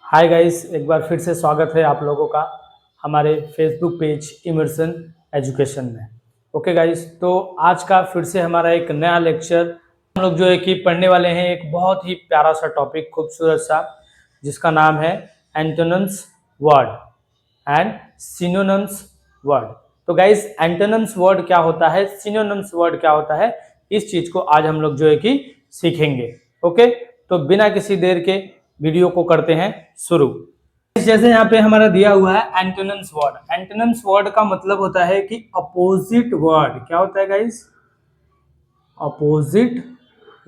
Hi guys, एक बार फिर से स्वागत है आप लोगों का हमारे फेसबुक पेज इमर्सन एजुकेशन में। ओके गाइस, तो आज का फिर से हमारा एक नया लेक्चर हम लोग जो है कि पढ़ने वाले हैं। एक बहुत ही प्यारा सा टॉपिक, खूबसूरत सा, जिसका नाम है antonyms word and synonyms word. तो गाइस, एंटोनिम्स वर्ड क्या होता है, सिनोनिम्स वर्ड क्या होता है, इस चीज को आज हम लोग जो है कि सीखेंगे। ओके, तो बिना किसी देर के वीडियो को करते हैं शुरू। जैसे यहाँ पे हमारा दिया हुआ है एंटोनिम्स वर्ड। एंटोनिम्स वर्ड का मतलब होता है कि अपोजिट वर्ड। क्या होता है guys? Opposite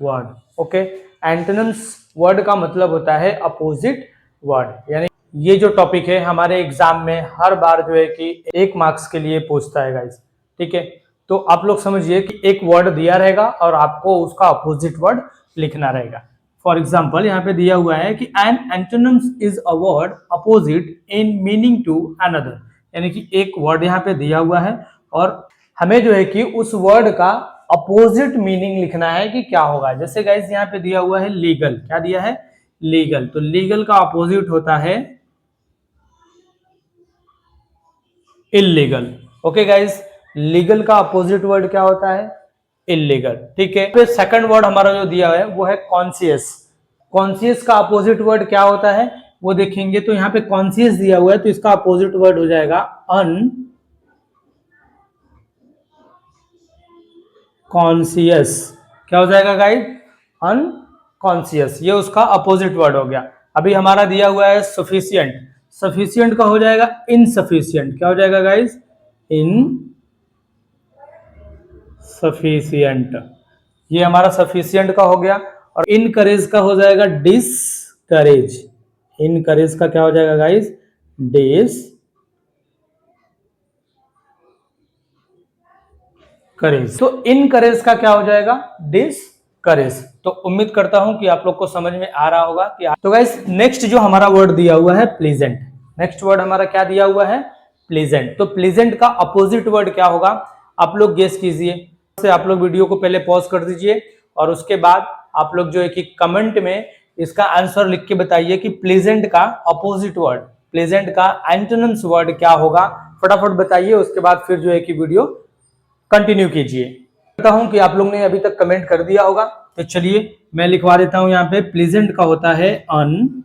word. Okay, antonyms word का मतलब होता है अपोजिट वर्ड। यानी ये जो टॉपिक है हमारे एग्जाम में हर बार जो है कि 1 मार्क्स के लिए पूछता है गाइस। ठीक है, तो आप लोग समझिए कि एक वर्ड दिया रहेगा और आपको उसका अपोजिट वर्ड लिखना रहेगा। फॉर एग्जाम्पल यहाँ पे दिया हुआ है कि an antonyms is a word opposite in meaning to another. यानी कि एक वर्ड यहाँ पे दिया हुआ है और हमें जो है कि उस वर्ड का अपोजिट मीनिंग लिखना है कि क्या होगा। जैसे गाइस यहाँ पे दिया हुआ है लीगल। क्या दिया है? लीगल। तो लीगल का अपोजिट होता है इल्लीगल। ओके गाइस, लीगल का अपोजिट वर्ड क्या होता है? इल्लीगल। ठीक है, फिर सेकंड वर्ड हमारा जो दिया है वो है कॉन्शियस। कॉन्शियस का अपोजिट वर्ड क्या होता है वो देखेंगे। तो यहाँ पे कॉन्शियस दिया हुआ है तो इसका अपोजिट वर्ड हो जाएगा अनकॉन्शियस। क्या हो जाएगा गाइड? अनकॉन्शियस। ये उसका अपोजिट वर्ड हो गया। अभी हमारा दिया हुआ है सफिशिएंट। सफिशिएंट का हो जाएगा इनसफिशिएंट। क्या हो जाएगा गाइस? इनसफिशिएंट। ये हमारा सफिशिएंट का हो गया। और इनकरेज का हो जाएगा डिसकरेज। इनकरेज का क्या हो जाएगा गाइस? डिसकरेज। तो इनकरेज का क्या हो जाएगा? डिसकरेज। तो उम्मीद करता हूं कि आप लोग को समझ में आ रहा होगा कि तो गाइस, नेक्स्ट जो हमारा वर्ड दिया हुआ है प्लीजेंट। नेक्स्ट वर्ड हमारा क्या दिया हुआ है? प्लीजेंट। तो प्लीजेंट का अपोजिट वर्ड क्या होगा? आप लोग गेस कीजिए। आप लोग वीडियो को पहले पॉज कर दीजिए और उसके बाद आप लोग जो है कि कमेंट में इसका आंसर लिख के बताइए कि प्लेजेंट का अपोजिट वर्ड, प्लेजेंट का एंटोनिम्स वर्ड क्या होगा। फटाफट बताइए, उसके बाद फिर जो है कि वीडियो कंटिन्यू कीजिए। कहता हूं कि आप लोग ने अभी तक कमेंट कर दिया होगा, तो चलिए मैं लिखवा देता हूं। यहाँ पे प्लेजेंट का होता है अनप्लेजेंट।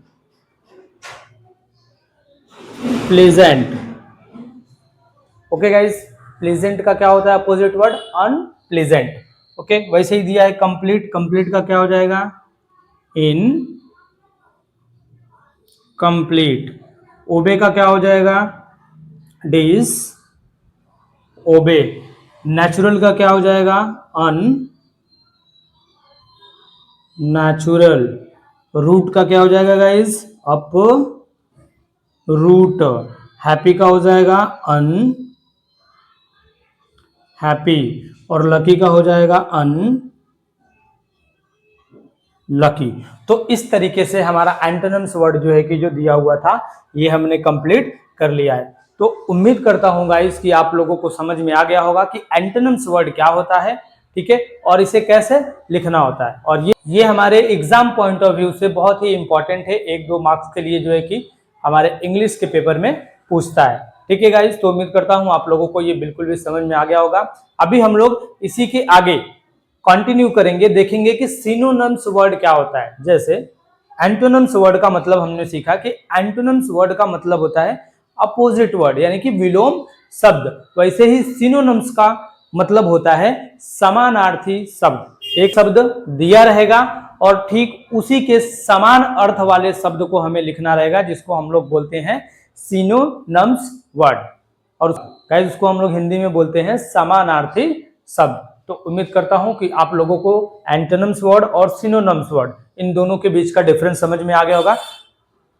ओके गाइस, प्लेजेंट का क्या होता है अपोजिट वर्ड? अनप्लेजेंट। ओके, वैसे ही दिया है कंप्लीट। कंप्लीट का क्या हो जाएगा? Incomplete. ओबे का क्या हो जाएगा? डिस ओबे। नेचुरल का क्या हो जाएगा? अन नेचुरल। रूट का क्या हो जाएगा गाइस? Up root. हैप्पी का हो जाएगा अन हैप्पी। और लकी का हो जाएगा अन लकी। तो इस तरीके से हमारा एंटोनिम्स वर्ड जो है कि जो दिया हुआ था ये हमने कंप्लीट कर लिया है। तो उम्मीद करता हूं गाइस कि आप लोगों को समझ में आ गया होगा कि एंटोनिम्स वर्ड क्या होता है। ठीक है, और इसे कैसे लिखना होता है। और ये हमारे एग्जाम पॉइंट ऑफ व्यू से बहुत ही इंपॉर्टेंट है। 1-2 मार्क्स के लिए जो है कि हमारे इंग्लिश के पेपर में पूछता है। ठीक है गाइस, तो उम्मीद करता हूं आप लोगों को ये बिल्कुल भी समझ में आ गया होगा। अभी हम लोग इसी के आगे कंटिन्यू करेंगे, देखेंगे कि सिनोनिम्स वर्ड क्या होता है। जैसे एंटोनिम्स वर्ड का मतलब हमने सीखा कि एंटोनिम्स वर्ड का मतलब होता है अपोजिट वर्ड, यानी कि विलोम शब्द। वैसे ही सिनोनिम्स का मतलब होता है समानार्थी शब्द। एक शब्द दिया रहेगा और ठीक उसी के समान अर्थ वाले शब्द को हमें लिखना रहेगा, जिसको हम लोग बोलते हैं सिनोनिम्स वर्ड। और गाइस, उसको हम लोग हिंदी में बोलते हैं समानार्थी शब्द। तो उम्मीद करता हूं कि आप लोगों को एंटोनिम्स वर्ड और सिनोनिम्स वर्ड इन दोनों के बीच का डिफरेंस समझ में आ गया होगा।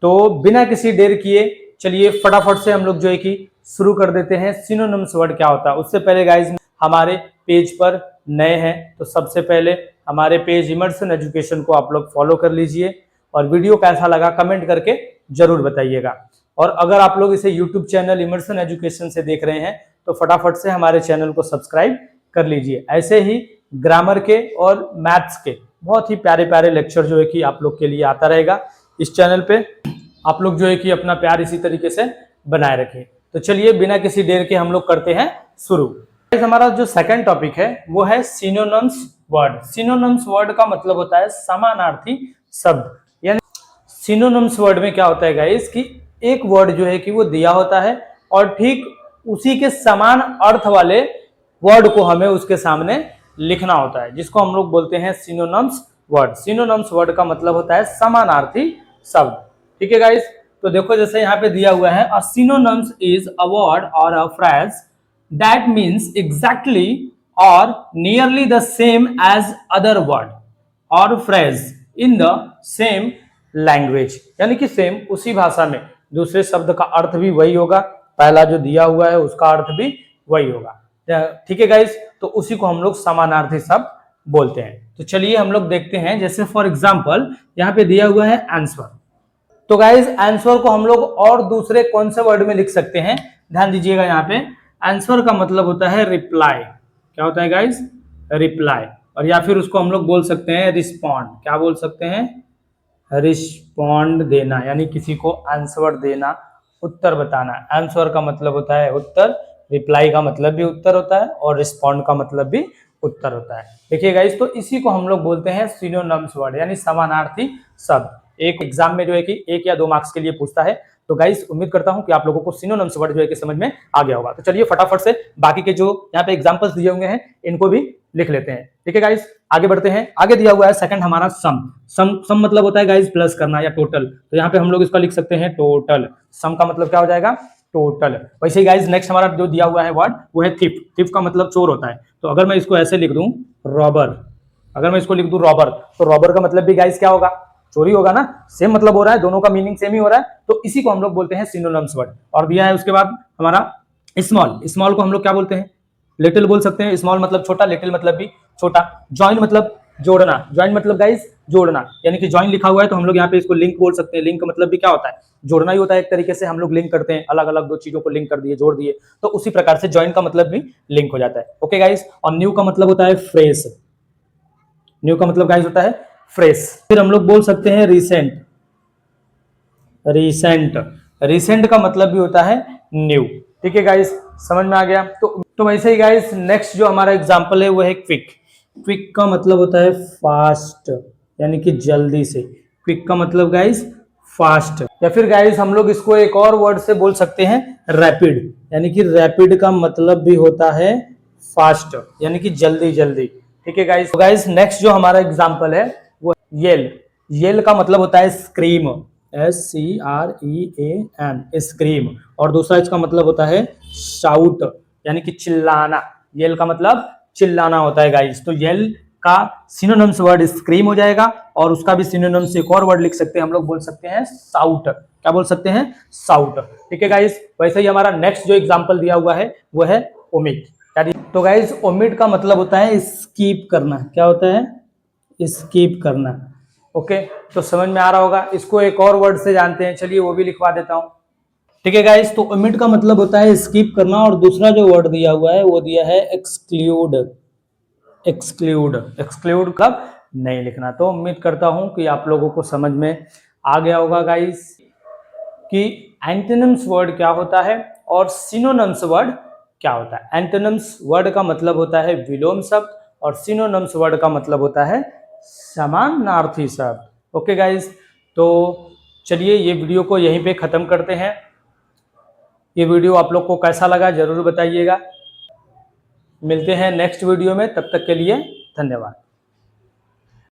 तो बिना किसी देर किए चलिए फटाफट से हम लोग जो है कि शुरू कर देते हैं। सिनोनिम्स वर्ड क्या होता है। उससे पहले गाइस, हमारे पेज पर नए हैं तो सबसे पहले हमारे पेज इमर्सन एजुकेशन को आप लोग फॉलो कर लीजिए और वीडियो कैसा लगा कमेंट करके जरूर बताइएगा। और अगर आप लोग इसे यूट्यूब चैनल इमर्सन एजुकेशन से देख रहे हैं तो फटाफट से हमारे चैनल को सब्सक्राइब कर लीजिए। ऐसे ही ग्रामर के और मैथ्स के बहुत ही प्यारे प्यारे लेक्चर जो है कि आप लोग के लिए आता रहेगा इस चैनल पे। आप लोग जो है कि अपना प्यार इसी तरीके से बनाए रखें। तो चलिए बिना किसी देर के हम लोग करते हैं शुरू। हमारा जो सेकंड टॉपिक है वो है सिनोनिम्स वर्ड। सिनोनिम्स वर्ड का मतलब होता है समानार्थी शब्द। यानी सिनोनिम्स वर्ड में क्या होता है गाइस कि एक वर्ड जो है कि वो दिया होता है और ठीक उसी के समान अर्थ वाले वर्ड को हमें उसके सामने लिखना होता है, जिसको हम लोग बोलते हैं सिनोनिम्स वर्ड। सिनोनिम्स वर्ड का मतलब होता है समानार्थी शब्द। ठीक है गाइस, तो देखो जैसे यहाँ पे दिया हुआ है, a synonyms is a word or a phrase that means exactly or nearly the same as other word or phrase in the same language. यानी कि सेम उसी भाषा में दूसरे शब्द का अर्थ भी वही होगा, पहला जो दिया हुआ है उसका अर्थ भी वही होगा। ठीक है गाइस, तो उसी को हम लोग समानार्थी शब्द बोलते हैं। तो चलिए हम लोग देखते हैं, जैसे फॉर एग्जांपल यहाँ पे दिया हुआ है आंसर। तो गाइस आंसर को हम लोग और दूसरे कौन से वर्ड में लिख सकते हैं, ध्यान दीजिएगा। यहाँ पे आंसर का मतलब होता है रिप्लाई। क्या होता है गाइस? रिप्लाई। और या फिर उसको हम लोग बोल सकते हैं रिस्पॉन्ड। क्या बोल सकते हैं? रिस्पॉन्ड देना, यानी किसी को आंसर देना, उत्तर बताना। आंसर का मतलब होता है उत्तर, रिप्लाई का मतलब भी उत्तर होता है और रिस्पॉन्ड का मतलब भी उत्तर होता है। देखिए गाइस, तो इसी को हम लोग बोलते हैं सिनोनिम्स वर्ड, यानी समानार्थी शब्द। एक एग्जाम में जो है कि 1 या 2 मार्क्स के लिए पूछता है। तो गाइस उम्मीद करता हूं कि आप लोगों को सिनोनिम्स वर्ड जो है कि समझ में आ गया होगा। तो चलिए फटाफट से बाकी के जो यहाँ पे एग्जांपल्स दिए हुए हैं इनको भी लिख लेते हैं। ठीक है गाइस, आगे बढ़ते हैं। आगे दिया हुआ है सेकंड हमारा सम मतलब होता है गाइस प्लस करना या टोटल। तो यहाँ पे हम लोग इसका लिख सकते हैं टोटल। सम का मतलब क्या हो जाएगा? टोटल। वैसे ही गाइस नेक्स्ट हमारा जो दिया हुआ है वर्ड वो है थिफ। थिफ का मतलब चोर होता है। तो अगर मैं इसको ऐसे लिख दूं रॉबर, अगर मैं इसको लिख दूं रॉबर, तो रॉबर का मतलब भी गाइस क्या होगा? चोरी होगा ना। सेम मतलब हो रहा है, दोनों का मीनिंग सेम ही हो रहा है। तो इसी को हम लोग बोलते हैं सिनोनिम्स वर्ड। और दिया है उसके बाद हमारा स्मॉल। स्मॉल को हम लोग क्या बोलते हैं? लिटिल बोल सकते हैं। स्मॉल मतलब छोटा, लिटिल मतलब भी छोटा। जॉइन मतलब जोड़ना। ज्वाइन मतलब गाइस जोड़ना, यानी कि ज्वाइन लिखा हुआ है तो हम लोग यहाँ पे इसको लिंक बोल सकते हैं। लिंक मतलब भी क्या होता है? जोड़ना ही होता है। एक तरीके से हम लोग लिंक करते हैं, अलग अलग दो चीजों को लिंक कर दिए, जोड़ दिए। तो उसी प्रकार से ज्वाइन का मतलब भी लिंक हो जाता है। ओके गाइस, और न्यू का मतलब होता है फ्रेश। न्यू का मतलब गाइस होता है फ्रेश। फिर हम लोग बोल सकते हैं रिसेंट। रिसेंट, रिसेंट का मतलब भी होता है न्यू। ठीक है गाइस, समझ में आ गया। तो वैसे ही गाइस नेक्स्ट जो हमारा एग्जांपल है वो है क्विक। क्विक का मतलब होता है फास्ट, यानी कि जल्दी से। क्विक का मतलब गाइस फास्ट। या फिर गाइस हम लोग इसको एक और वर्ड से बोल सकते हैं रैपिड, यानी कि रैपिड का मतलब भी होता है फास्ट, यानी कि जल्दी जल्दी। ठीक है गाइस। तो गाइस नेक्स्ट जो हमारा एग्जांपल है वो येल। येल का मतलब होता है स्क्रीम, SCREAM, स्क्रीम। और दूसरा इसका मतलब होता है शाउट, यानी कि चिल्लाना। येल का मतलब चिल्लाना होता है गाइस। तो येल का सिनोनिम्स वर्ड स्क्रीम हो जाएगा और उसका भी सिनोनिम्स एक और वर्ड लिख सकते हैं, हम लोग बोल सकते हैं साउट। क्या बोल सकते हैं? साउट। ठीक है गाइस, वैसे ही हमारा नेक्स्ट जो एग्जांपल दिया हुआ है वो है ओमिट। तो गाइस ओमिट का मतलब होता है स्कीप करना। क्या होता है? स्कीप करना। ओके, तो समझ में आ रहा होगा। इसको एक और वर्ड से जानते हैं, चलिए वो भी लिखवा देता हूं। ठीक है गाइस, तो ओमिट का मतलब होता है स्किप करना। और दूसरा जो वर्ड दिया हुआ है वो दिया है एक्सक्लूड। एक्सक्लूड, एक्सक्लूड कब नहीं लिखना। तो उम्मीद करता हूं कि आप लोगों को समझ में आ गया होगा गाइस कि एंटोनिम्स वर्ड क्या होता है और सिनोनिम्स वर्ड क्या होता है। एंटोनिम्स वर्ड का मतलब होता है विलोम शब्द और सिनोनिम्स वर्ड का मतलब होता है समानार्थी शब्द। ओके गाइस, तो चलिए ये वीडियो को यहीं पे खत्म करते हैं। ये वीडियो आप लोग को कैसा लगा जरूर बताइएगा। मिलते हैं नेक्स्ट वीडियो में, तब तक के लिए धन्यवाद।